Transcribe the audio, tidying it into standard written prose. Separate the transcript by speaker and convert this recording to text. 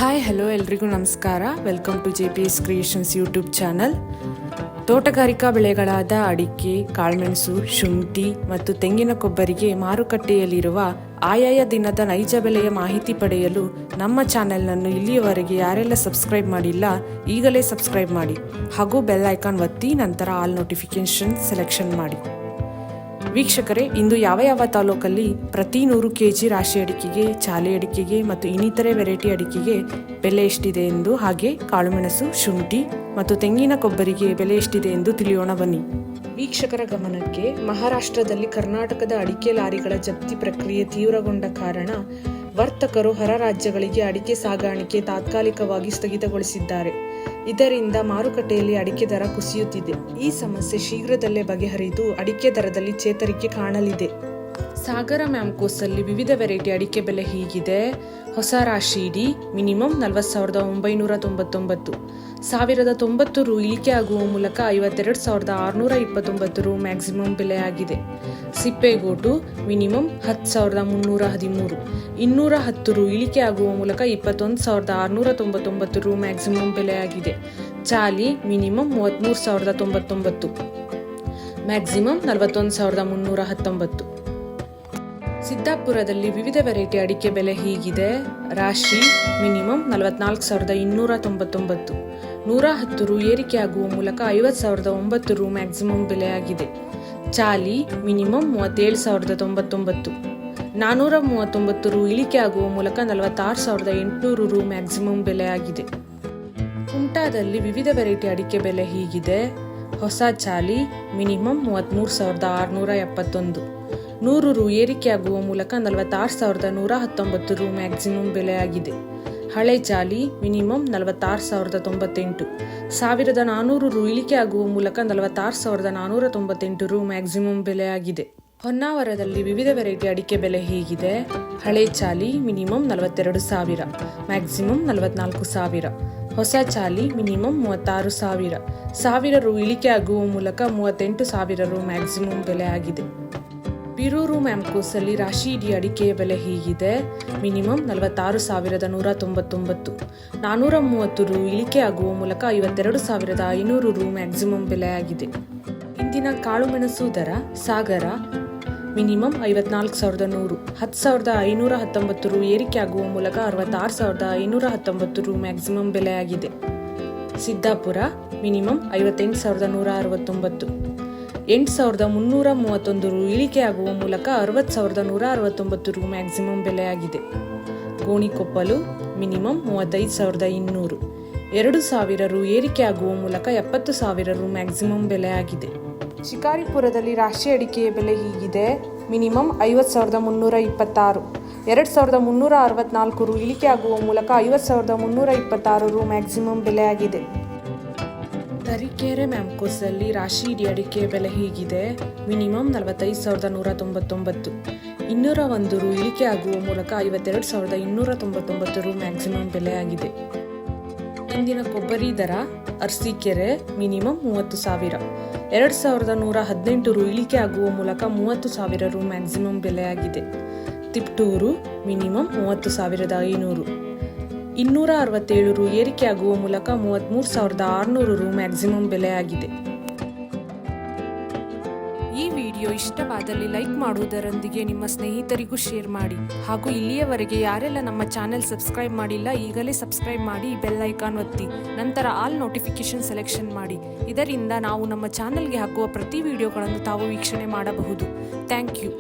Speaker 1: Hi hello ಎಲ್ರಿಗೂ ನಮಸ್ಕಾರ. Welcome to JPS creations YouTube channel. ತೋಟಗಾರಿಕಾ ಬೆಳೆಗಳಾದ ಅಡಿಕೆ, ಕಾಳುಮೆಣಸು, ಶುಂಠಿ ಮತ್ತು ತೆಂಗಿನ ಕೊಬ್ಬರಿಗೆ ಮಾರುಕಟ್ಟೆಯಲ್ಲಿರುವ ಆಯಾಯ ದಿನದ ನೈಜ ಬೆಲೆಯ ಮಾಹಿತಿ ಪಡೆಯಲು ನಮ್ಮ ಚಾನೆಲ್ನನ್ನು ಇಲ್ಲಿಯವರೆಗೆ ಯಾರೆಲ್ಲ ಸಬ್ಸ್ಕ್ರೈಬ್ ಮಾಡಿಲ್ಲ ಈಗಲೇ ಸಬ್ಸ್ಕ್ರೈಬ್ ಮಾಡಿ ಹಾಗೂ ಬೆಲ್ ಐಕಾನ್ ಒತ್ತಿ ನಂತರ ಆಲ್ ನೋಟಿಫಿಕೇಶನ್ ಸೆಲೆಕ್ಷನ್ ಮಾಡಿ. ವೀಕ್ಷಕರೇ, ಇಂದು ಯಾವ ತಾಲೂಕಲ್ಲಿ ಪ್ರತಿ 100 kg ರಾಶಿ ಅಡಿಕೆಗೆ, ಚಾಲೆ ಅಡಿಕೆಗೆ ಮತ್ತು ಇನ್ನಿತರೆ ವೆರೈಟಿ ಅಡಿಕೆಗೆ ಬೆಲೆ ಎಷ್ಟಿದೆ ಎಂದು, ಹಾಗೆ ಕಾಳುಮೆಣಸು, ಶುಂಠಿ ಮತ್ತು ತೆಂಗಿನ ಕೊಬ್ಬರಿಗೆ ಬೆಲೆ ಎಷ್ಟಿದೆ ಎಂದು ತಿಳಿಯೋಣ ಬನ್ನಿ. ವೀಕ್ಷಕರ ಗಮನಕ್ಕೆ, ಮಹಾರಾಷ್ಟ್ರದಲ್ಲಿ ಕರ್ನಾಟಕದ ಅಡಿಕೆ ಲಾರಿಗಳ ಜಪ್ತಿ ಪ್ರಕ್ರಿಯೆ ತೀವ್ರಗೊಂಡ ಕಾರಣ ವರ್ತಕರು ಹೊರ ರಾಜ್ಯಗಳಿಗೆ ಅಡಿಕೆ ಸಾಗಾಣಿಕೆ ತಾತ್ಕಾಲಿಕವಾಗಿ ಸ್ಥಗಿತಗೊಳಿಸಿದ್ದಾರೆ. ಇದರಿಂದ ಮಾರುಕಟ್ಟೆಯಲ್ಲಿ ಅಡಿಕೆ ದರ ಕುಸಿಯುತ್ತಿದೆ. ಈ ಸಮಸ್ಯೆ ಶೀಘ್ರದಲ್ಲೇ ಬಗೆಹರಿದು ಅಡಿಕೆ ದರದಲ್ಲಿ ಚೇತರಿಕೆ ಕಾಣಲಿದೆ. ಸಾಗರ ಮ್ಯಾಮ್ಕೋಸ್ ಅಲ್ಲಿ ವಿವಿಧ ವೆರೈಟಿ ಅಡಿಕೆ ಬೆಲೆ ಹೀಗಿದೆ. ಹೊಸ ರಾಶಿ ಇಡಿ ಮಿನಿಮಮ್ 40,999, 1,090 ರು ಇಳಿಕೆ ಆಗುವ ಮೂಲಕ 52,629 ರು ಮ್ಯಾಕ್ಸಿಮಮ್ ಬೆಲೆಯಾಗಿದೆ. ಸಿಪ್ಪೆಗೋಟು ಮಿನಿಮಮ್ 10,313, 210 ರು ಇಳಿಕೆ ಆಗುವ ಮೂಲಕ 21,699 ರು ಮ್ಯಾಕ್ಸಿಮಮ್ ಬೆಲೆಯಾಗಿದೆ. ಚಾಲಿ ಮಿನಿಮಮ್ 33,099, ಮ್ಯಾಕ್ಸಿಮಮ್ 41,319. ಸಿದ್ದಾಪುರದಲ್ಲಿ ವಿವಿಧ ವೆರೈಟಿ ಅಡಿಕೆ ಬೆಲೆ ಹೀಗಿದೆ. ರಾಶಿ ಮಿನಿಮಮ್ 44,299, 110 ರು ಏರಿಕೆ ಆಗುವ ಮೂಲಕ 50,009 ರು ಮ್ಯಾಕ್ಸಿಮಮ್ ಬೆಲೆಯಾಗಿದೆ. ಚಾಲಿ ಮಿನಿಮಮ್ 37,099, 439 ರು ಇಳಿಕೆ ಆಗುವ ಮೂಲಕ 46,800 ರು ಮ್ಯಾಕ್ಸಿಮಮ್ ಬೆಲೆಯಾಗಿದೆ. ಕುಮಟಾದಲ್ಲಿ ವಿವಿಧ ವೆರೈಟಿ ಅಡಿಕೆ ಬೆಲೆ ಹೀಗಿದೆ. ಹೊಸ ಚಾಲಿ ಮಿನಿಮಮ್ 33,671, 100 ರು ಏರಿಕೆ ಆಗುವ ಮೂಲಕ 46,119 ರು ಮ್ಯಾಕ್ಸಿಮಮ್ ಬೆಲೆಯಾಗಿದೆ. ಹಳೆ ಚಾಲಿ ಮಿನಿಮಮ್ 46,098, 1,400 ರು ಇಳಿಕೆ ಆಗುವ ಮೂಲಕ 46,498 ರು ಮ್ಯಾಕ್ಸಿಮಮ್ ಬೆಲೆಯಾಗಿದೆ. ಹೊನ್ನಾವರದಲ್ಲಿ ವಿವಿಧ ವೆರೈಟಿ ಅಡಿಕೆ ಬೆಲೆ ಹೀಗಿದೆ. ಹಳೆ ಚಾಲಿ ಮಿನಿಮಮ್ 42,000, ಮ್ಯಾಕ್ಸಿಮಮ್ 44,000, ಹೊಸ ಚಾಲಿ ಮಿನಿಮಮ್ 36,000, 1,000 ರು ಇಳಿಕೆ ಆಗುವ ಮೂಲಕ 38,000 ರು ಮ್ಯಾಕ್ಸಿಮಮ್ ಬೆಲೆಯಾಗಿದೆ. ಬೀರೂರು ಮ್ಯಾಮ್ಕೋಸ್ ಅಲ್ಲಿ ರಾಶಿ ಇಡಿ ಅಡಿಕೆಯ ಬೆಲೆ ಹೀಗಿದೆ. ಮಿನಿಮಮ್ 46,199, 430 ರು ಇಳಿಕೆ ಆಗುವ ಮೂಲಕ 52,500 ರು ಮ್ಯಾಕ್ಸಿಮಮ್ ಬೆಲೆಯಾಗಿದೆ. ಇಂದಿನ ಕಾಳುಮೆಣಸು ದರ ಸಾಗರ ಮಿನಿಮಮ್ 54,100, 10,519 ರು ಏರಿಕೆ ಆಗುವ ಮೂಲಕ 66,519 ರು ಮ್ಯಾಕ್ಸಿಮಮ್ ಬೆಲೆಯಾಗಿದೆ. ಸಿದ್ದಾಪುರ ಮಿನಿಮಮ್ 58,169, 8,331 ರು ಇಳಿಕೆ ಆಗುವ ಮೂಲಕ 60,169 ರು ಮ್ಯಾಕ್ಸಿಮಮ್ ಬೆಲೆಯಾಗಿದೆ. ಗೋಣಿಕೊಪ್ಪಲು ಮಿನಿಮಮ್ 35,200, 2,000 ರು ಏರಿಕೆ ಆಗುವ ಮೂಲಕ 70,000 ರು ಮ್ಯಾಕ್ಸಿಮಮ್ ಬೆಲೆಯಾಗಿದೆ. ಶಿಕಾರಿಪುರದಲ್ಲಿ ರಾಶಿ ಅಡಿಕೆಯ ಬೆಲೆ ಹೀಗಿದೆ. ಮಿನಿಮಮ್ 50,326, 2,364 ರು ಇಳಿಕೆ ಆಗುವ ಮೂಲಕ 50,326 ರು ಮ್ಯಾಕ್ಸಿಮಮ್ ಬೆಲೆಯಾಗಿದೆ. ತರೀಕೆರೆ ಮ್ಯಾಮ್ಕೋಸ್ ಅಲ್ಲಿ ರಾಶಿ ಇಡಿ ಅಡಿಕೆಯ ಬೆಲೆ ಹೀಗಿದೆ. ಮಿನಿಮಮ್ 45,199, 201 ರು ಇಳಿಕೆ ಆಗುವ ಮೂಲಕ 52,299 ರು ಮ್ಯಾಕ್ಸಿಮಮ್ ಬೆಲೆಯಾಗಿದೆ. ಇಂದಿನ ಕೊಬ್ಬರಿ ದರ ಅರಸೀಕೆರೆ ಮಿನಿಮಮ್ 30,000, 2,118 ರು ಇಳಿಕೆ ಆಗುವ ಮೂಲಕ 30,000 ರು ಮ್ಯಾಕ್ಸಿಮಮ್ ಬೆಲೆಯಾಗಿದೆ. ತಿಪ್ಟೂರು ಮಿನಿಮಮ್ 30,500, 267 ರು ಏರಿಕೆ ಆಗುವ ಮೂಲಕ 33,600 ರು ಮ್ಯಾಕ್ಸಿಮಮ್ ಬೆಲೆಯಾಗಿದೆ. ಈ ವಿಡಿಯೋ ಇಷ್ಟವಾದಲ್ಲಿ ಲೈಕ್ ಮಾಡುವುದರೊಂದಿಗೆ ನಿಮ್ಮ ಸ್ನೇಹಿತರಿಗೂ ಶೇರ್ ಮಾಡಿ ಹಾಗೂ ಇಲ್ಲಿಯವರೆಗೆ ಯಾರೆಲ್ಲ ನಮ್ಮ ಚಾನೆಲ್ ಸಬ್ಸ್ಕ್ರೈಬ್ ಮಾಡಿಲ್ಲ ಈಗಲೇ ಸಬ್ಸ್ಕ್ರೈಬ್ ಮಾಡಿ ಬೆಲ್ ಐಕಾನ್ ಒತ್ತಿ ನಂತರ ಆಲ್ ನೋಟಿಫಿಕೇಶನ್ ಸೆಲೆಕ್ಷನ್ ಮಾಡಿ. ಇದರಿಂದ ನಾವು ನಮ್ಮ ಚಾನೆಲ್ಗೆ ಹಾಕುವ ಪ್ರತಿ ವಿಡಿಯೋಗಳನ್ನು ತಾವು ವೀಕ್ಷಣೆ ಮಾಡಬಹುದು. Thank you.